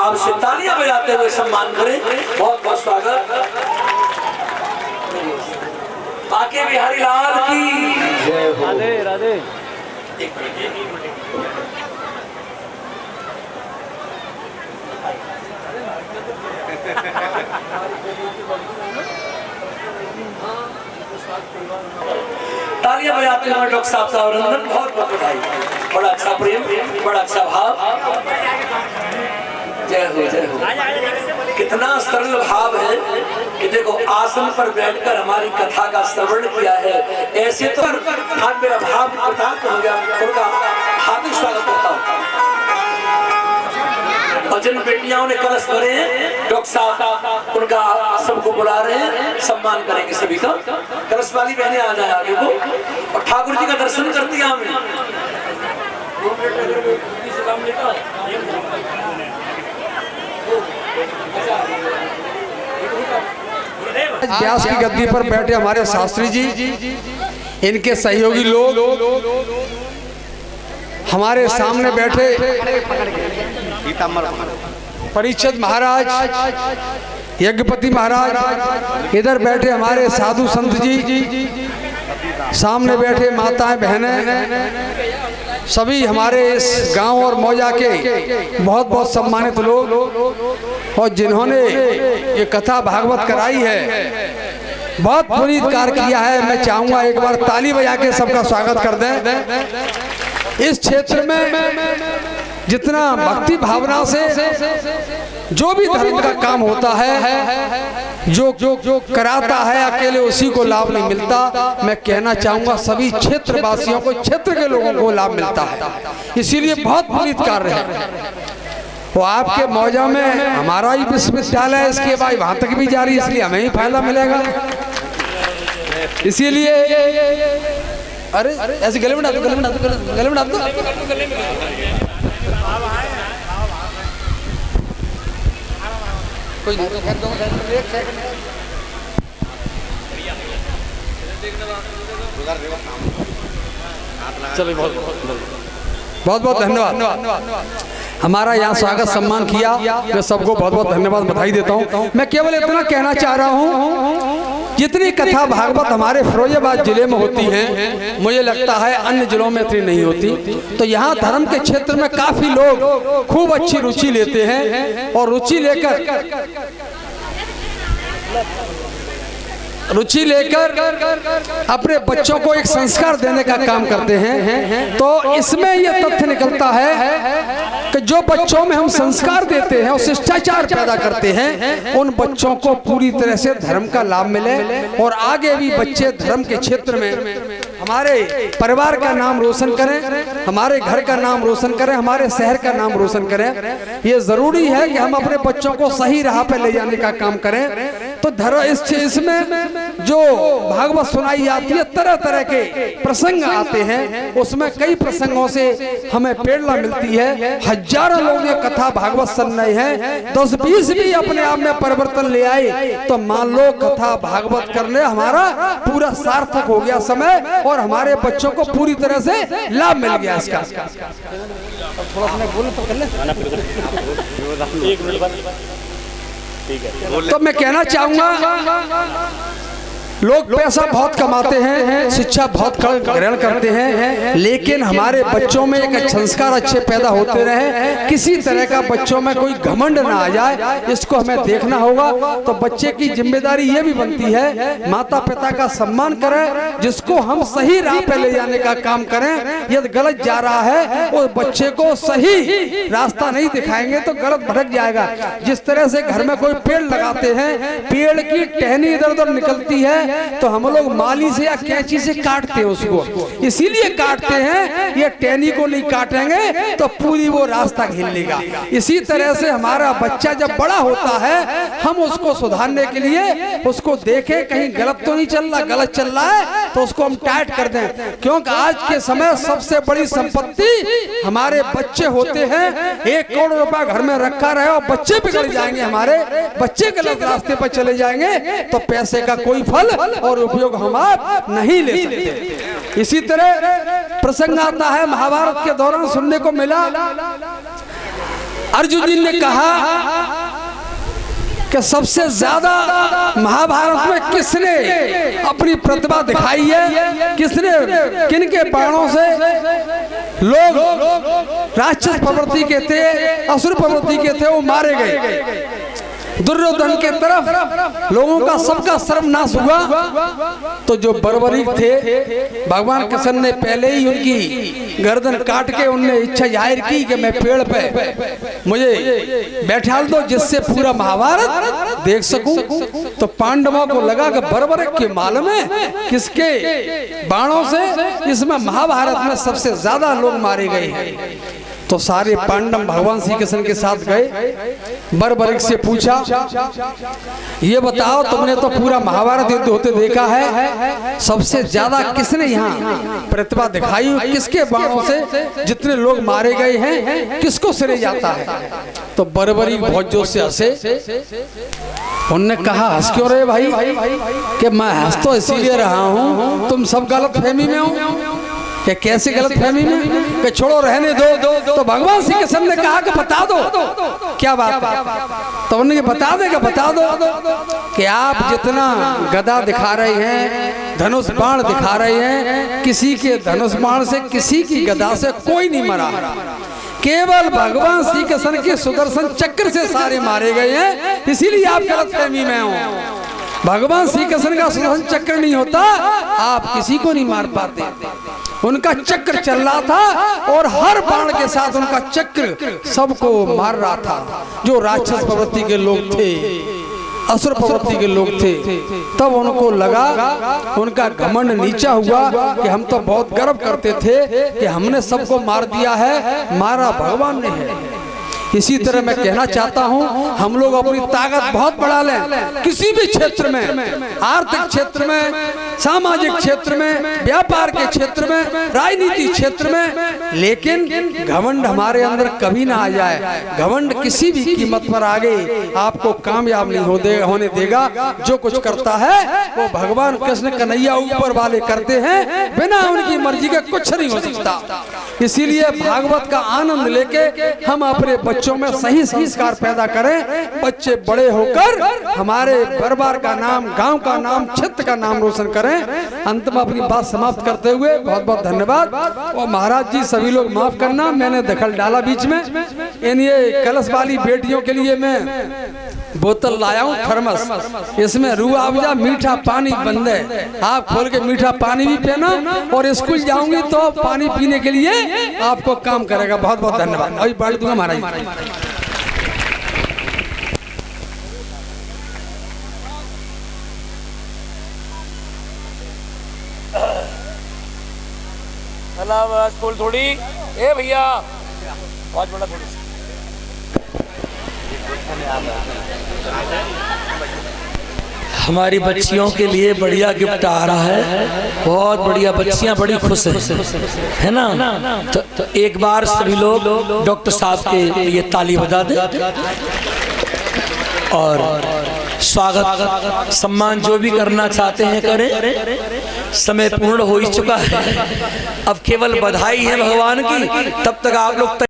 भाव से तालियां बजाते हुए सम्मान करें। बहुत बहुत स्वागत। बाके बिहारी लाल की जय हो। राधे राधे। तालियां बजाते हुए डॉक्टर साहब का अभिनंदन। बहुत बहुत बधाई। बड़ा अच्छा प्रेम, बड़ा अच्छा भाव। जय हो जय हो। कितना सरल भाव है कि देखो आसन पर बैठकर हमारी कथा का श्रवण किया है। ऐसे तो आज मेरा भाव प्रदान हो गया। उनका हार्दिक स्वागत करता हूँ। और जिन बेटियों ने कलश भरे हैं डॉक्टर साहब उनका सबको बुला रहे हैं, सम्मान करेंगे सभी का। कलश वाली बहनें आ जाए आगे को और ठाकुर जी का दर्शन कर दिया हमें। व्यास की गद्दी पर बैठे हमारे शास्त्री जी, इनके सहयोगी लोग, हमारे सामने बैठे परीक्षित महाराज, यज्ञपति महाराज, इधर बैठे हमारे साधु संत जी, सामने बैठे माताएं बहनें, सभी हमारे इस गांव और मौजा के बहुत बहुत सम्मानित लोग और जिन्होंने ये कथा भागवत कराई है, बहुत पुनीत कार्य किया है। मैं चाहूंगा एक बार ताली बजा के सबका स्वागत कर दें। इस क्षेत्र में जितना भक्ति भावना से जो भी धर्म का काम होता है, जो कराता है, अकेले उसी को लाभ नहीं मिलता। मैं कहना चाहूंगा सभी क्षेत्र वासियों को, क्षेत्र के लोगों को लाभ मिलता है। इसीलिए बहुत पुनीत कार्य है। वो आपके मौजा में हमारा ही विश्वविद्यालय है, इसके बाद वहां तक भी जारी, इसलिए हमें ही फायदा मिलेगा। इसीलिए अरे ऐसे गले में डाल दो, गले में डाल दो, गले में डाल दो। कोई नहीं, चलो बहुत बहुत धन्यवाद। हमारा यहाँ स्वागत सम्मान किया, मैं सबको बहुत बहुत धन्यवाद बधाई देता हूँ। मैं केवल इतना कहना चाह रहा हूँ, जितनी कथा भागवत हमारे फिरोजाबाद जिले में होती है, मुझे लगता है अन्य जिलों में इतनी नहीं होती। तो यहाँ धर्म के क्षेत्र में काफी लोग खूब अच्छी रुचि लेते हैं और रुचि लेकर अपने बच्चों को एक संस्कार देने का काम करते हैं। तो इसमें यह तथ्य निकलता है कि जो बच्चों में हम संस्कार देते हैं और शिष्टाचार पैदा करते हैं, उन बच्चों को पूरी तरह से धर्म का लाभ मिले और आगे भी बच्चे धर्म के क्षेत्र में हमारे परिवार का नाम रोशन करें, हमारे घर का नाम रोशन करें, हमारे शहर का नाम रोशन करें। ये जरूरी है कि हम अपने बच्चों को सही राह पे ले जाने का काम करें। तो इसमें जो भागवत सुनाई जाती है, तरह तरह के प्रसंग आते हैं, उसमें कई प्रसंगों से हमें प्रेरणा मिलती है। हजारों लोग ये कथा भागवत सुन रहे हैं, 10-20 भी अपने आप में परिवर्तन ले आए तो मान लो कथा भागवत करने हमारा पूरा सार्थक हो गया समय और हमारे बच्चों को पूरी तरह से लाभ मिल गया इसका। थोड़ा सा बोलो तो कर ले। तो मैं कहना चाहूंगा लोग पैसा बहुत कमाते हैं, शिक्षा बहुत ग्रहण करते हैं, लेकिन हमारे बच्चों में एक संस्कार अच्छे पैदा होते रहे, किसी तरह का बच्चों में कोई घमंड ना आ जाए, इसको हमें देखना होगा। तो बच्चे की जिम्मेदारी ये भी बनती है माता पिता का सम्मान करें, जिसको हम सही राह पे ले जाने का काम करें। यदि गलत जा रहा है वो बच्चे को सही रास्ता नहीं दिखाएंगे तो गलत भटक जाएगा। जिस तरह से घर में कोई पेड़ लगाते हैं, पेड़ की टहनी इधर उधर निकलती है तो हम लोग माली से या कैंची से काटते हैं उसको, इसीलिए काटते हैं, ये टहनी को नहीं काटेंगे तो पूरी वो रास्ता घेर लेगा। इसी तरह से हमारा बच्चा जब बड़ा होता है, हम उसको सुधारने के लिए उसको देखें कहीं गलत तो नहीं चल रहा, गलत चल रहा है तो उसको हम टाइट कर दें, क्योंकि आज के समय सबसे बड़ी संपत्ति हमारे बच्चे होते हैं। 1 करोड़ रुपया घर में रखा रहे और बच्चे बिगड़ जाएंगे, हमारे बच्चे गलत रास्ते पर चले जाएंगे तो पैसे का कोई फल और उपयोग हम आप नहीं ले सकते। इसी तरह प्रसंग आता है महाभारत के दौरान सुनने को मिला, अर्जुन जी ने कहा कि सबसे ज्यादा महाभारत में किसने अपनी प्रतिभा दिखाई है, किसने किनके बाणों से लोग राक्षस प्रवृत्ति के थे, असुर प्रवृत्ति के थे, वो मारे गए। दुर्योधन के तरफ लोगों का सबका सर्वनाश हुआ। तो जो बर्बरीक थे, भगवान कृष्ण ने पहले ही उनकी गर्दन काट के उनने इच्छा जाहिर की कि मैं पेड़ पे मुझे बैठा दो जिससे पूरा महाभारत देख सकूं। तो पांडवों को लगा कि बर्बरीक के मालूम है किसके बाणों से इसमें महाभारत में सबसे ज्यादा लोग मारे गए हैं। तो सारे पांडव भगवान श्री कृष्ण के साथ गए, बर्बरीक से पूछा, ये बताओ तुमने तो पूरा महाभारत युद्ध होते देखा है, सबसे ज्यादा किसने यहाँ प्रतिभा दिखाई, किसके बाणों से जितने लोग मारे गए हैं किसको श्रेय जाता है? तो बर्बरीक बहुत जोर से हंसे। उनने कहा, हंस क्यों रहे भाई? कि मैं हंस तो इसीलिए रहा हूँ तुम सब गलत फहमी में हो। कि कैसे गलत फहमी में? कि छोड़ो रहने दो। तो भगवान श्री कृष्ण ने कहा कि बता दो क्या बात है। तो उन्होंने बता देगा, बता दो कि आप जितना गदा दिखा रहे हैं, धनुष बाण दिखा रहे हैं, किसी के धनुष बाण से किसी की गदा से कोई नहीं मरा, केवल भगवान श्री कृष्ण के सुदर्शन चक्र से सारे मारे गए हैं, इसीलिए आप गलत फहमी में हो। भगवान श्री कृष्ण का सुदर्शन चक्र नहीं होता आप किसी को नहीं मार पाते। उनका चक्र चल रहा था और हर बाण के साथ उनका चक्र सबको मार रहा था। जो राक्षस प्रवृत्ति के लोग थे, असुर प्रवृत्ति के लोग थे, तब उनको लगा, उनका घमंड नीचा हुआ कि हम तो बहुत गर्व करते थे कि हमने सबको मार दिया है, मारा भगवान ने है। इसी तरह मैं कहना चाहता हूं, हम लोग अपनी ताकत बहुत बढ़ा लें किसी भी क्षेत्र में, आर्थिक क्षेत्र में, सामाजिक क्षेत्र में, व्यापार के क्षेत्र में, राजनीति क्षेत्र में, लेकिन घमंड हमारे अंदर कभी ना आ जाए। घमंड किसी भी कीमत पर आगे आपको कामयाब नहीं होने देगा। जो कुछ करता है वो भगवान कृष्ण कन्हैया ऊपर वाले करते हैं, बिना उनकी मर्जी के कुछ नहीं हो सकता। इसीलिए भागवत का आनंद लेके हम अपने बच्चों में सही संस्कार पैदा करें, बच्चे बड़े होकर हमारे परिवार का नाम, गांव का नाम, क्षेत्र का नाम रोशन करें। अंत में अपनी बात समाप्त करते हुए बहुत बहुत धन्यवाद। और महाराज जी सभी लोग माफ करना, मैंने दखल डाला बीच में। इन ये कलश वाली बेटियों के लिए मैं बोतल लाया हूँ, थर्मस, इसमें रूह अफ़ज़ा मीठा पानी बंद है, आप खोल के मीठा पानी भी पीना, और स्कूल जाऊंगी तो पानी पीने के लिए आपको काम करेगा। बहुत बहुत धन्यवाद। अभी बढ़ दूंगा महाराज। स्कूल थोड़ी, ए भैया बहुत बड़ा थोड़ी। हमारी बच्चियों के लिए बढ़िया गिफ्ट आ रहा है, बहुत बढ़िया, बच्चियां बड़ी खुश है ना। तो एक बार सभी लोग डॉक्टर साहब के लिए ताली बजा दें और स्वागत सम्मान जो भी करना चाहते हैं करें। समय पूर्ण हो ही चुका है, अब केवल बधाई है भगवान की। तब तक आप लोग